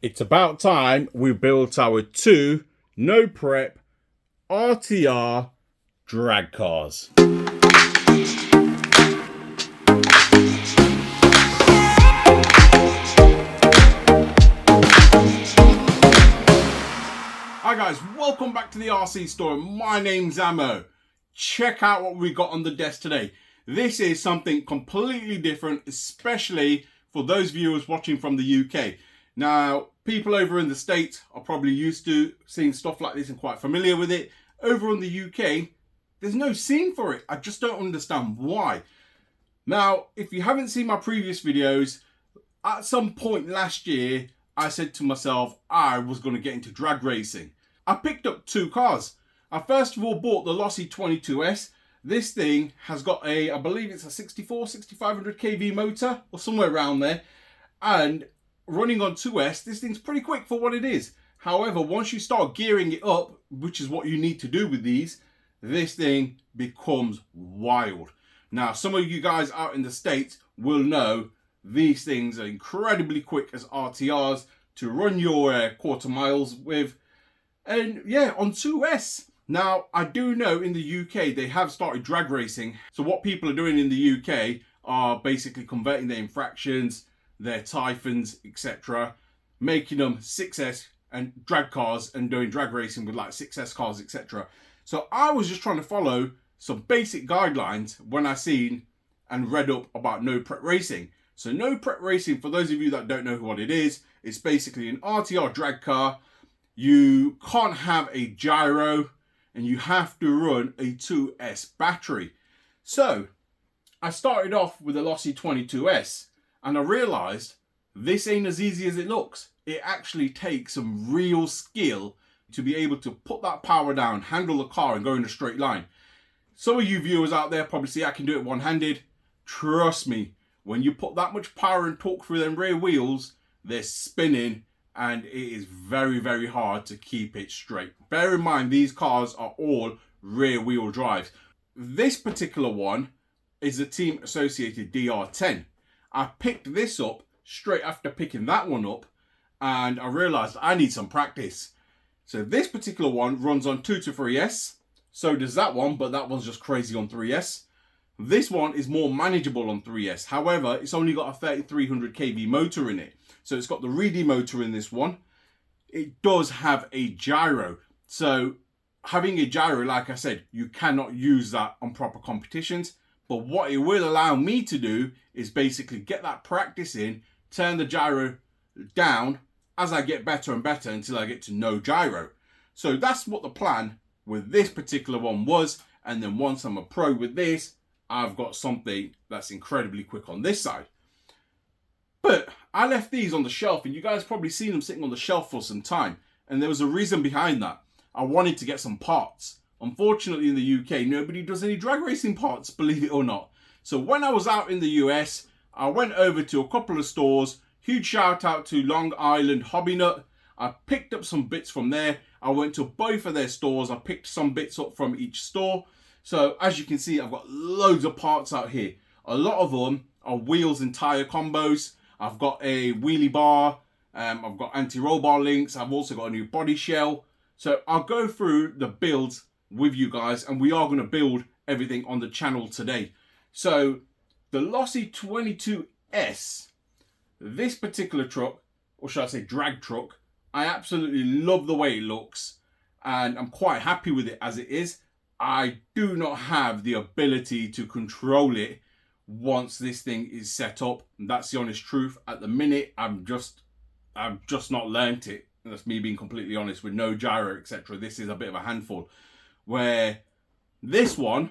It's about time we built our two no prep RTR drag cars. Hi guys, welcome back to the RC store. My name's Ammo. Check out what we got on the desk today. This is something completely different, especially for those viewers watching from the UK. Now, people over in the States are probably used to seeing stuff like this and quite familiar with it. Over in the UK, there's no scene for it. I just don't understand why. Now, if you haven't seen my previous videos, at some point last year, I said to myself, I was going to get into drag racing. I picked up two cars. I first of all bought the Losi 22S. This thing has got a, I believe it's a 6500 kV motor or somewhere around there. And running on 2S, this thing's pretty quick for what it is. However, once you start gearing it up, which is what you need to do with these, this thing becomes wild. Now, some of you guys out in the States will know these things are incredibly quick as RTRs to run your quarter miles with. And yeah, on 2S. Now, I do know in the UK, they have started drag racing. So what people are doing in the UK are basically converting their infractions, their Typhons, etc., making them 6S and drag cars and doing drag racing with like 6S cars, etc. So I was just trying to follow some basic guidelines when I seen and read up about no prep racing. So no prep racing, for those of you that don't know what it is, it's basically an RTR drag car. You can't have a gyro and you have to run a 2S battery. So I started off with a Losi 22S and I realized this ain't as easy as it looks. It actually takes some real skill to be able to put that power down, handle the car and go in a straight line. Some of you viewers out there probably see I can do it one-handed. Trust me, when you put that much power and torque through them rear wheels, they're spinning and it is very, very hard to keep it straight. Bear in mind, these cars are all rear wheel drives. This particular one is the Team Associated DR10. I picked this up straight after picking that one up and I realized I need some practice. So this particular one runs on 2 to 3S. So does that one, but that one's just crazy on 3S. This one is more manageable on 3S. However, it's only got a 3300 kV motor in it. So it's got the Reedy motor in this one. It does have a gyro. So having a gyro, like I said, you cannot use that on proper competitions. But what it will allow me to do is basically get that practice in, turn the gyro down as I get better and better until I get to no gyro. So that's what the plan with this particular one was. And then once I'm a pro with this, I've got something that's incredibly quick on this side. But I left these on the shelf and you guys probably seen them sitting on the shelf for some time. And there was a reason behind that. I wanted to get some parts. Unfortunately in the UK, nobody does any drag racing parts, believe it or not. So when I was out in the US, I went over to a couple of stores. Huge shout out to Long Island Hobby Nut. I picked up some bits from there. I went to both of their stores. I picked some bits up from each store. So as you can see, I've got loads of parts out here. A lot of them are wheels and tire combos. I've got a wheelie bar. I've got anti-roll bar links. I've also got a new body shell. So I'll go through the builds with you guys and we are going to build everything on the channel today. So the Losi 22S, this particular truck, or should I say drag truck, I absolutely love the way it looks and I'm quite happy with it as it is. I do not have the ability to control it once this thing is set up. And that's the honest truth. At the minute, I've just not learnt it. And that's me being completely honest, with no gyro, etc. This is a bit of a handful. Where this one,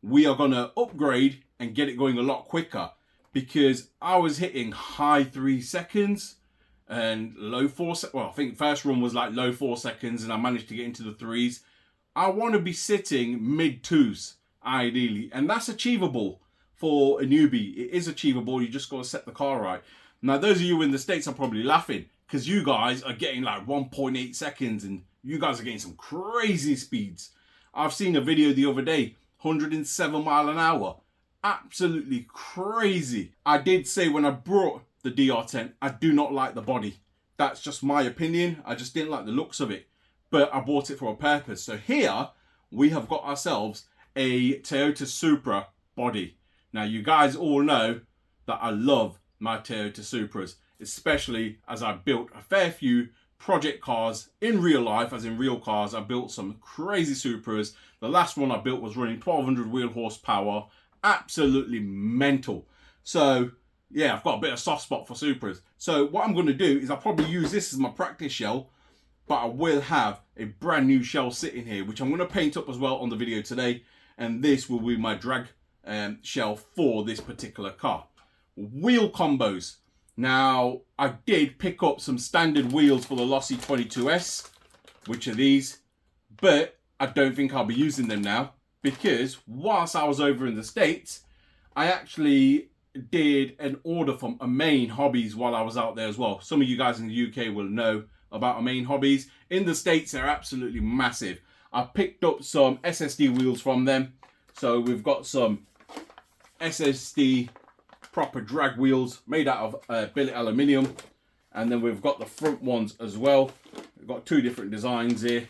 we are going to upgrade and get it going a lot quicker. Because I was hitting high 3 seconds and low 4 seconds. Well, I think first run was like low 4 seconds and I managed to get into the 3s. I want to be sitting mid 2s, ideally. And that's achievable for a newbie. It is achievable. You just got to set the car right. Now, those of you in the States are probably laughing because you guys are getting like 1.8 seconds and you guys are getting some crazy speeds. I've seen a video the other day, 107 miles an hour. Absolutely crazy. I did say when I brought the DR10, I do not like the body. That's just my opinion. I just didn't like the looks of it, but I bought it for a purpose. So here we have got ourselves a Toyota Supra body. Now you guys all know that I love my Toyota Supras, especially as I built a fair few project cars in real life, as in real cars. I built some crazy Supras. The last one I built was running 1200 wheel horsepower, absolutely mental. So yeah, I've got a bit of soft spot for Supras. So what I'm going to do is I'll probably use this as my practice shell, but I will have a brand new shell sitting here, which I'm going to paint up as well on the video today. And this will be my drag shell for this particular car. Wheel combos. Now, I did pick up some standard wheels for the Losi 22S, which are these, but I don't think I'll be using them now, because whilst I was over in the States, I actually did an order from Main Hobbies while I was out there as well. Some of you guys in the UK will know about Main Hobbies. In the States, they're absolutely massive. I picked up some SSD wheels from them. So we've got some SSD proper drag wheels made out of billet aluminium, and then we've got the front ones as well. We've got two different designs here.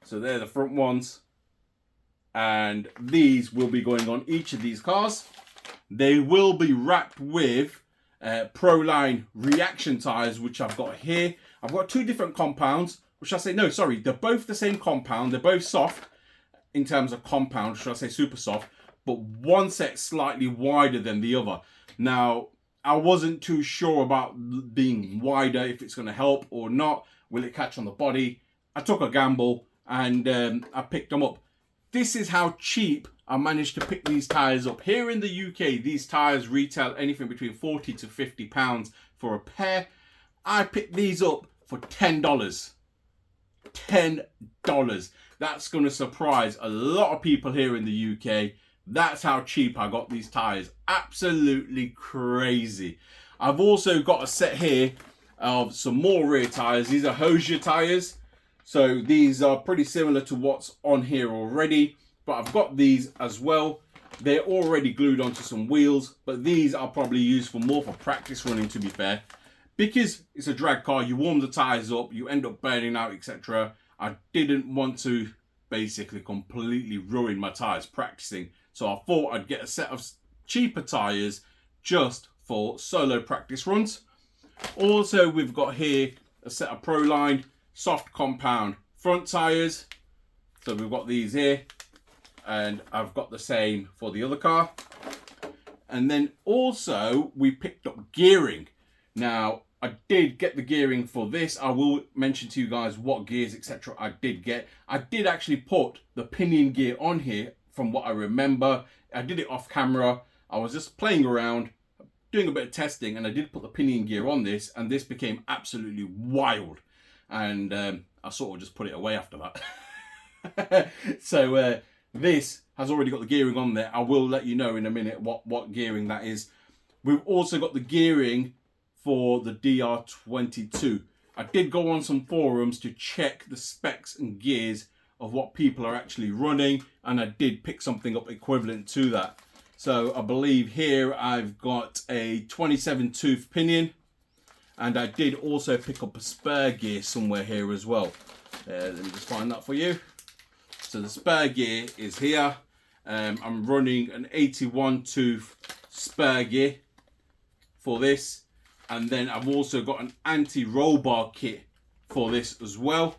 So they're the front ones, and these will be going on each of these cars. They will be wrapped with Proline reaction tires, which I've got here. I've got two different compounds, which I say, no, sorry, they're both the same compound. They're both soft in terms of compound, should I say super soft, but one set slightly wider than the other. Now, I wasn't too sure about being wider, if it's going to help or not. Will it catch on the body? I took a gamble and I picked them up. This is how cheap I managed to pick these tyres up. Here in the UK, these tyres retail anything between 40 to 50 pounds for a pair. I picked these up for $10. $10. That's going to surprise a lot of people here in the UK. That's how cheap I got these tyres. Absolutely crazy. I've also got a set here of some more rear tyres. These are Hosier tyres. So these are pretty similar to what's on here already. But I've got these as well. They're already glued onto some wheels. But these are probably used for more for practice running, to be fair. Because it's a drag car, you warm the tyres up, you end up burning out, etc. I didn't want to basically completely ruin my tyres practicing. So I thought I'd get a set of cheaper tyres just for solo practice runs. Also, we've got here a set of Proline soft compound front tyres. So we've got these here, and I've got the same for the other car. And then also we picked up gearing. Now, I did get the gearing for this. I will mention to you guys what gears, etc. I did get. I did actually put the pinion gear on here from what I remember. I did it off camera. I was just playing around, doing a bit of testing, and I did put the pinion gear on this, and this became absolutely wild. And I sort of just put it away after that. So this has already got the gearing on there. I will let you know in a minute what gearing that is. We've also got the gearing for the DR22. I did go on some forums to check the specs and gears of what people are actually running, and I did pick something up equivalent to that. So I believe here I've got a 27 tooth pinion, and I did also pick up a spur gear somewhere here as well. Let me just find that for you. So the spur gear is here. I'm running an 81 tooth spur gear for this. And then I've also got an anti-roll bar kit for this as well.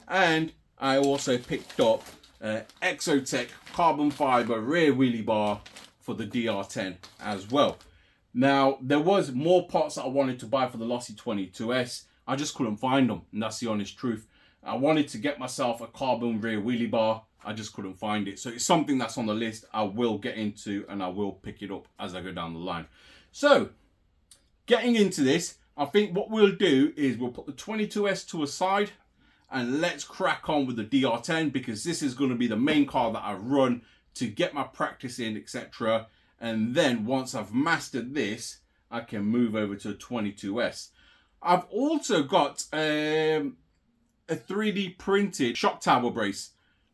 And I also picked up Exotech carbon fiber rear wheelie bar for the DR10 as well. Now, there was more parts that I wanted to buy for the Losi 22S. I just couldn't find them, and that's the honest truth. I wanted to get myself a carbon rear wheelie bar. I just couldn't find it. So it's something that's on the list I will get into, and I will pick it up as I go down the line. So, getting into this, I think what we'll do is we'll put the 22S to a side, and let's crack on with the DR10, because this is going to be the main car that I run to get my practice in, etc. And then once I've mastered this, I can move over to a 22S. I've also got a 3D printed shock tower brace,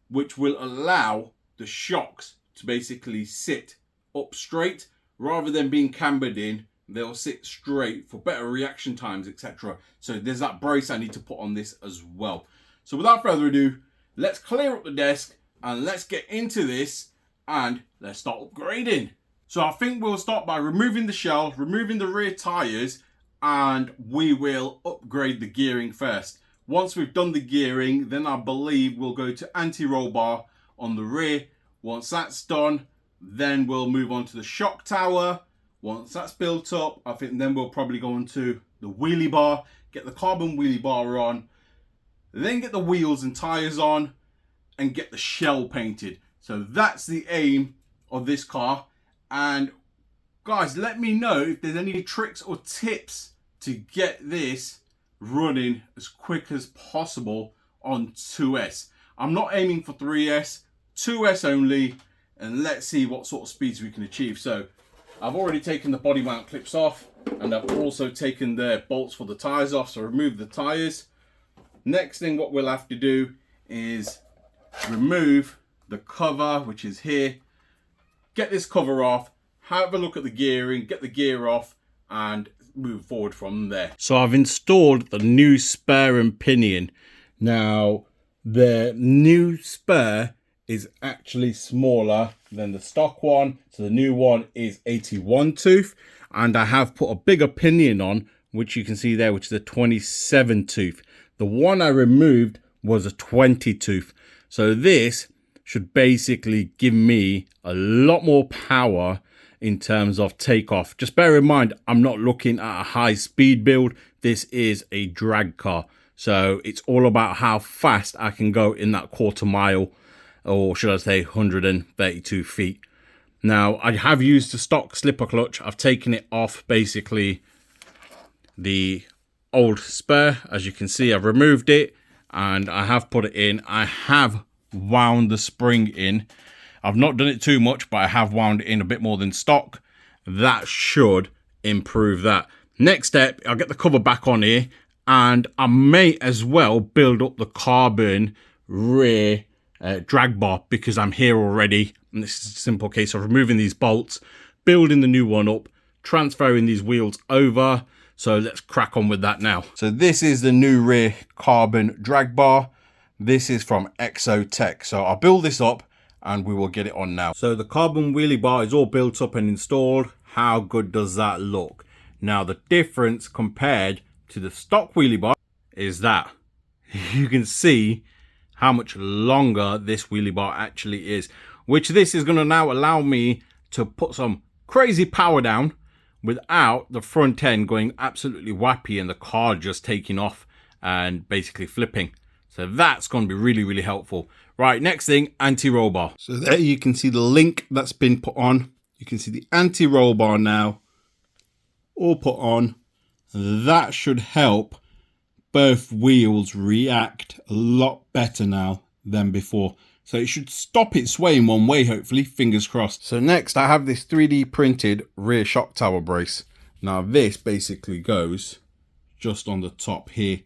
which will allow the shocks to basically sit up straight rather than being cambered in they'll sit straight for better reaction times, etc. So there's that brace I need to put on this as well. So without further ado, let's clear up the desk and let's get into this and let's start upgrading. So I think we'll start by removing the shell, removing the rear tires, and we will upgrade the gearing first. Once we've done the gearing, then I believe we'll go to anti-roll bar on the rear. Once that's done, then we'll move on to the shock tower. Once that's built up, I think then we'll probably go into the wheelie bar, get the carbon wheelie bar on, then get the wheels and tires on, and get the shell painted. So that's the aim of this car. And guys, let me know if there's any tricks or tips to get this running as quick as possible on 2S. I'm not aiming for 3S, 2S only, and let's see what sort of speeds we can achieve. So I've already taken the body mount clips off, and I've also taken the bolts for the tires off, so remove the tires. Next thing what we'll have to do is remove the cover, which is here. Get this cover off, have a look at the gearing, get the gear off, and move forward from there. So I've installed the new spare and pinion. Now, the new spare is actually smaller than the stock one. So the new one is 81 tooth, and I have put a bigger pinion on, which you can see there, which is a 27 tooth. The one I removed was a 20 tooth. So this should basically give me a lot more power in terms of takeoff. Just bear in mind, I'm not looking at a high speed build. This is a drag car. So it's all about how fast I can go in that quarter mile, or should I say 132 feet. Now, I have used the stock slipper clutch. I've taken it off basically the old spare. As you can see, I've removed it and I have put it in. I have wound the spring in. I've not done it too much, but I have wound it in a bit more than stock. That should improve that. Next step, I'll get the cover back on here, and I may as well build up the carbon rear drag bar, because I'm here already. And this is a simple case of removing these bolts, building the new one up, transferring these wheels over. So let's crack on with that now. So this is the new rear carbon drag bar. This is from Exotech. So I'll build this up and we will get it on now. So the carbon wheelie bar is all built up and installed. How good does that look? Now the difference compared to the stock wheelie bar is that you can see how much longer this wheelie bar actually is, which this is going to now allow me to put some crazy power down without the front end going absolutely wappy and the car just taking off and basically flipping. So that's going to be really, really helpful. Right, next thing, anti-roll bar. So there you can see the link that's been put on. You can see the anti-roll bar now all put on. That should help both wheels react a lot better now than before. So it should stop it swaying one way, hopefully, fingers crossed. So next I have this 3D printed rear shock tower brace. Now this basically goes just on the top here,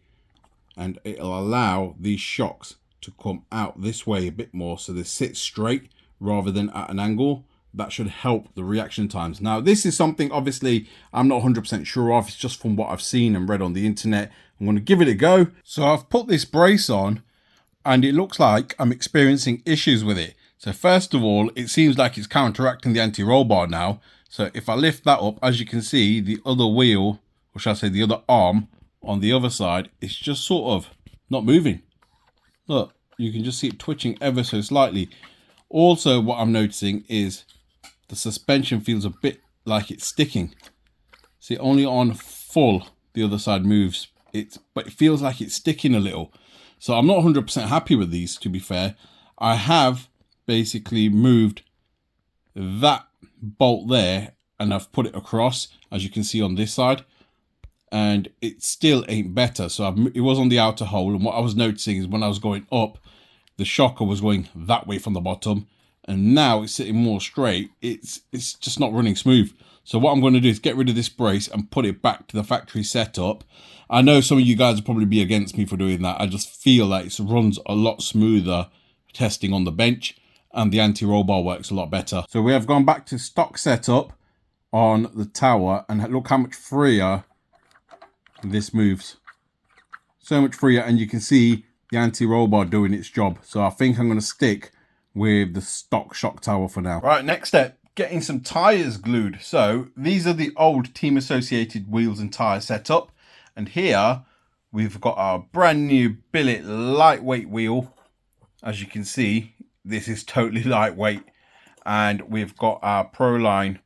and it'll allow these shocks to come out this way a bit more, so they sit straight rather than at an angle. That should help the reaction times. Now this is something obviously I'm not 100% sure of. It's just from what I've seen and read on the internet. I'm going to give it a go. So I've put this brace on and it looks like I'm experiencing issues with it. So first of all, it seems like it's counteracting the anti-roll bar now. So if I lift that up, as you can see, the other wheel, or shall I say the other arm on the other side, it's just sort of not moving. Look, you can just see it twitching ever so slightly. Also, what I'm noticing is the suspension feels a bit like it's sticking. See, only on full the other side moves. But it feels like it's sticking a little. So I'm not 100% happy with these, to be fair. I have basically moved that bolt there and I've put it across, as you can see on this side, and it still ain't better. So it was on the outer hole, and what I was noticing is when I was going up, the shocker was going that way from the bottom, and now it's sitting more straight. It's just not running smooth. So what I'm going to do is get rid of this brace and put it back to the factory setup. I know some of you guys will probably be against me for doing that. I just feel like it runs a lot smoother testing on the bench, and the anti-roll bar works a lot better. So we have gone back to stock setup, on the tower, and look how much freer this moves. So much freer, and you can see the anti-roll bar doing its job. So I think I'm going to stick with the stock shock tower for now. Right, next step, getting some tires glued. So these are the old Team Associated wheels and tire setup, and here we've got our brand new billet lightweight wheel. As you can see, this is totally lightweight, and we've got our Proline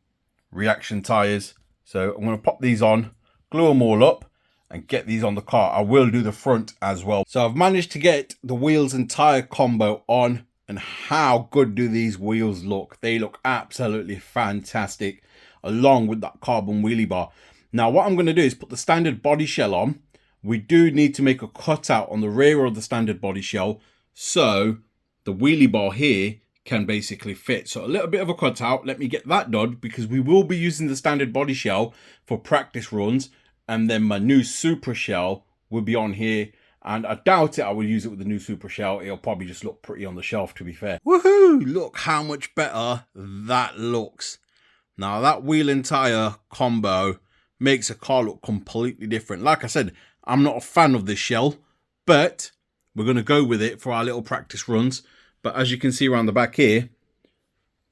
reaction tires. So I'm going to pop these on, glue them all up, and get these on the car. I will do the front as well. So I've managed to get the wheels and tire combo on, and how good do these wheels look? They look absolutely fantastic, along with that carbon wheelie bar. Now what I'm going to do is put the standard body shell on. We do need to make a cutout on the rear of the standard body shell, so the wheelie bar here can basically fit. So a little bit of a cutout. Let me get that done, because we will be using the standard body shell for practice runs, and then my new super shell will be on here, and I doubt it I will use it with the new super shell. It'll probably just look pretty on the shelf, to be fair. Woohoo! Look how much better that looks. Now that wheel and tire combo makes a car look completely different. Like I said, I'm not a fan of this shell, but we're going to go with it for our little practice runs. But as you can see around the back here,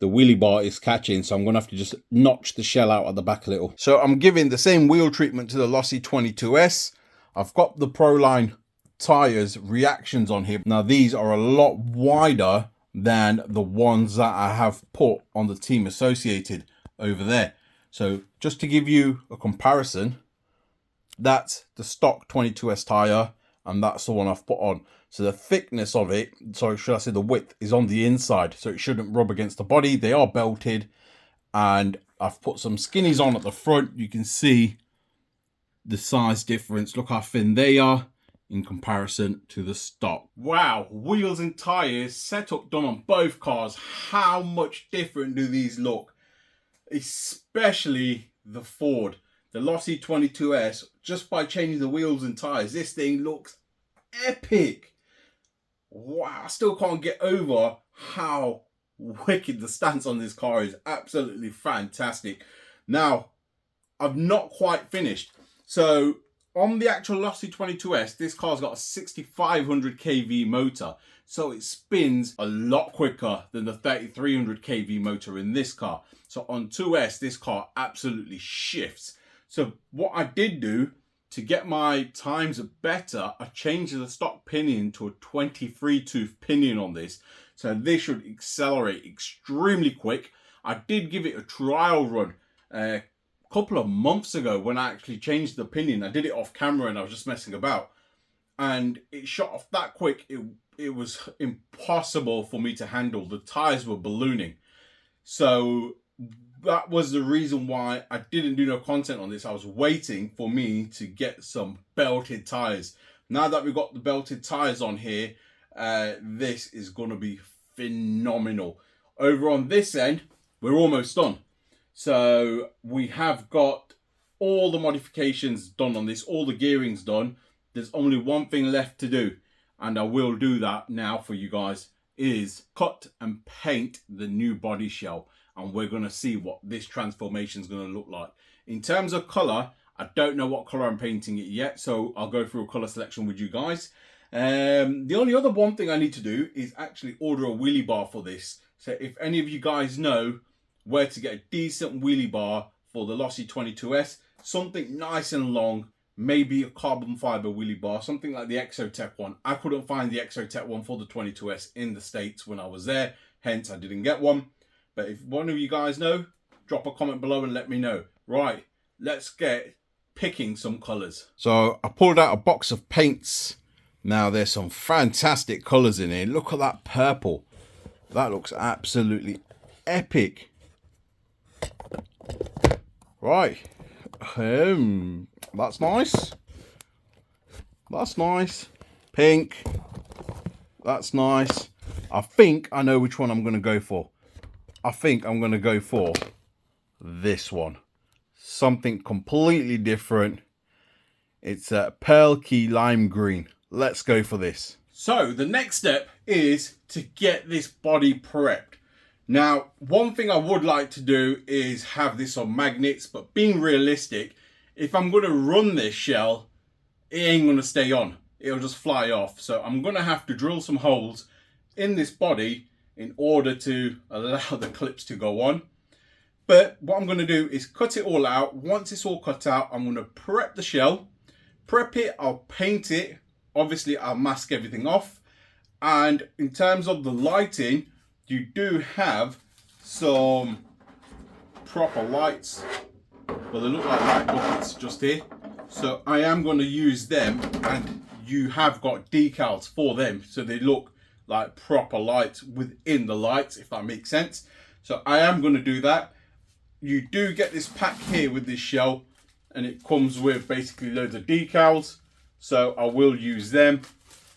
the wheelie bar is catching, so I'm going to have to just notch the shell out at the back a little. So I'm giving the same wheel treatment to the Losi 22S. I've got the Proline tires reactions on here. Now these are a lot wider than the ones that I have put on the Team Associated over there. So just to give you a comparison, that's the stock 22S tire, and that's the one I've put on. So the thickness of it, sorry, should I say the width, is on the inside, so it shouldn't rub against the body. They are belted, and I've put some skinnies on at the front. You can see the size difference. Look how thin they are in comparison to the stock. Wow, wheels and tires setup done on both cars. How much different do these look? Especially the Ford, the Losi 22S. Just by changing the wheels and tires, this thing looks epic. Wow, I still can't get over how wicked the stance on this car is. Absolutely fantastic. Now, I've not quite finished. So on the actual Losi 22S, this car's got a 6500 kV motor, so it spins a lot quicker than the 3300 kV motor in this car. So on 2S, this car absolutely shifts. So what I did do to get my times better, I changed the stock pinion to a 23 tooth pinion on this. So this should accelerate extremely quick. I did give it a trial run a couple of months ago when I actually changed the pinion. I did it off camera and I was just messing about, and it shot off that quick. It was impossible for me to handle. The tires were ballooning. So that was the reason why I didn't do no content on this. I was waiting for me to get some belted tires. Now that we've got the belted tires on here, this is going to be phenomenal. Over on this end, we're almost done. So we have got all the modifications done on this, all the gearing's done. There's only one thing left to do, and I will do that now for you guys, is cut and paint the new body shell. And we're going to see what this transformation is going to look like. In terms of color, I don't know what color I'm painting it yet, so I'll go through a color selection with you guys. The only other one thing I need to do is actually order a wheelie bar for this. So if any of you guys know where to get a decent wheelie bar for the Losi 22S, something nice and long, maybe a carbon fiber wheelie bar, something like the Exotech one. I couldn't find the Exotech one for the 22S in the States when I was there, hence I didn't get one. But if one of you guys know, drop a comment below and let me know. Right, let's get picking some colors. So I pulled out a box of paints. Now there's some fantastic colors in here. Look at that purple. That looks absolutely epic. Right, that's nice. That's nice. Pink. That's nice. I think I know which one I'm going to go for. I think I'm going to go for this one. Something completely different. It's a pearl key lime green. Let's go for this. So the next step is to get this body prepped. Now, one thing I would like to do is have this on magnets, but being realistic, if I'm going to run this shell, it ain't going to stay on. It'll just fly off. So I'm going to have to drill some holes in this body in order to allow the clips to go on. But what I'm going to do is cut it all out. Once it's all cut out, I'm going to prep the shell. Prep it, I'll paint it. Obviously, I'll mask everything off. And in terms of the lighting, you do have some proper lights. Well, they look like light buckets just here. So I am going to use them, and you have got decals for them. So they look like proper lights within the lights, if that makes sense. So I am going to do that. You do get this pack here with this shell, and it comes with basically loads of decals. So I will use them.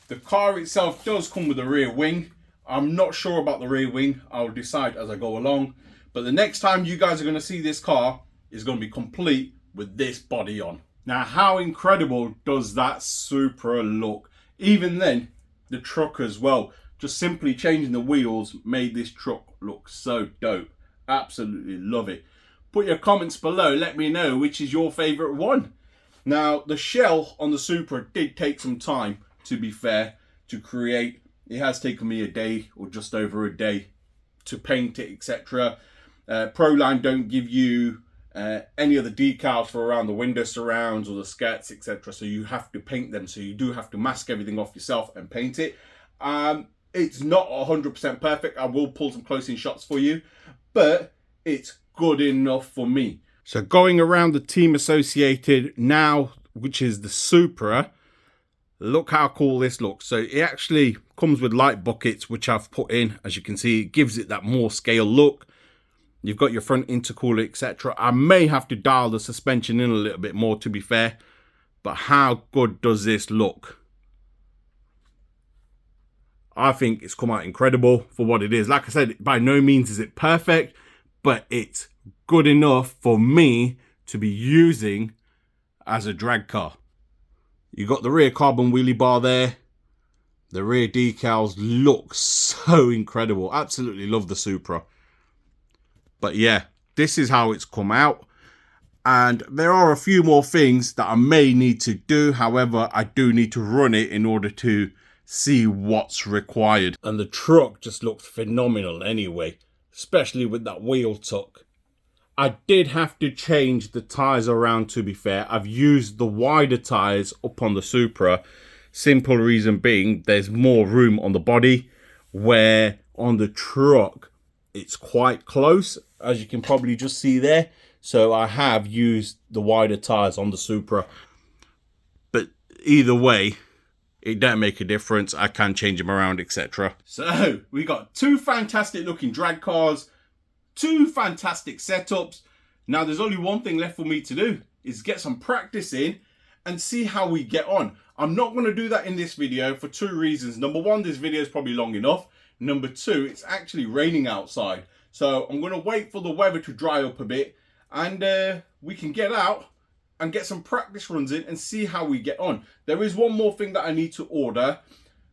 The car itself does come with a rear wing. I'm not sure about the rear wing. I'll decide as I go along. But the next time you guys are going to see this car is going to be complete with this body on. Now, how incredible does that Supra look? Even then, the truck as well. Just simply changing the wheels made this truck look so dope. Absolutely love it. Put your comments below. Let me know which is your favourite one. Now, the shell on the Supra did take some time, to be fair, to create. It has taken me a day or just over a day to paint it, etc. Proline don't give you any of the decals for around the window surrounds or the skirts, etc. So you have to paint them. So you do have to mask everything off yourself and paint it. It's not 100% perfect. I will pull some close-in shots for you, but it's good enough for me. So going around the Team Associated now, which is the Supra, look how cool this looks. So it actually comes with light buckets, which I've put in. As you can see, it gives it that more scale look. You've got your front intercooler, etc. I may have to dial the suspension in a little bit more, to be fair. But how good does this look? I think it's come out incredible for what it is. Like I said, by no means is it perfect, but it's good enough for me to be using as a drag car. You got the rear carbon wheelie bar there. The rear decals look so incredible. Absolutely love the Supra. But yeah, this is how it's come out. And there are a few more things that I may need to do. However, I do need to run it in order to see what's required. And the truck just looked phenomenal anyway, especially with that wheel tuck. I did have to change the tyres around, to be fair. I've used the wider tyres up on the Supra. Simple reason being, there's more room on the body, where on the truck, it's quite close, as you can probably just see there. So I have used the wider tyres on the Supra. But either way, it don't make a difference. I can change them around, etc. So we got two fantastic looking drag cars, two fantastic setups. Now there's only one thing left for me to do, is get some practice in and see how we get on. I'm not going to do that in this video for two reasons. Number one, this video is probably long enough. Number two, it's actually raining outside. So I'm going to wait for the weather to dry up a bit, and we can get out and get some practice runs in and see how we get on. There is one more thing that I need to order,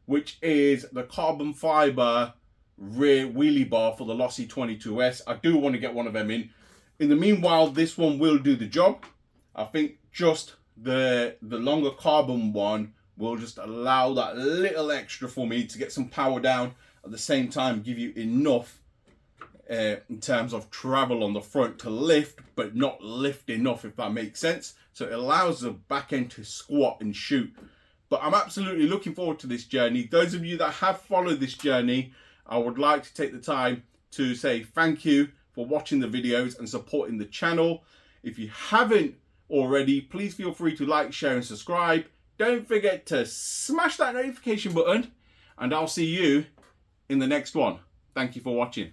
which is the carbon fiber rear wheelie bar for the Losi 22S. I do want to get one of them in. In the meanwhile, this one will do the job. I think just the longer carbon one will just allow that little extra for me to get some power down, at the same time give you enough in terms of travel on the front to lift, but not lift enough, if that makes sense. So it allows the back end to squat and shoot. But I'm absolutely looking forward to this journey. Those of you that have followed this journey, I would like to take the time to say thank you for watching the videos and supporting the channel. If you haven't already, please feel free to like, share and subscribe. Don't forget to smash that notification button, and I'll see you in the next one. Thank you for watching.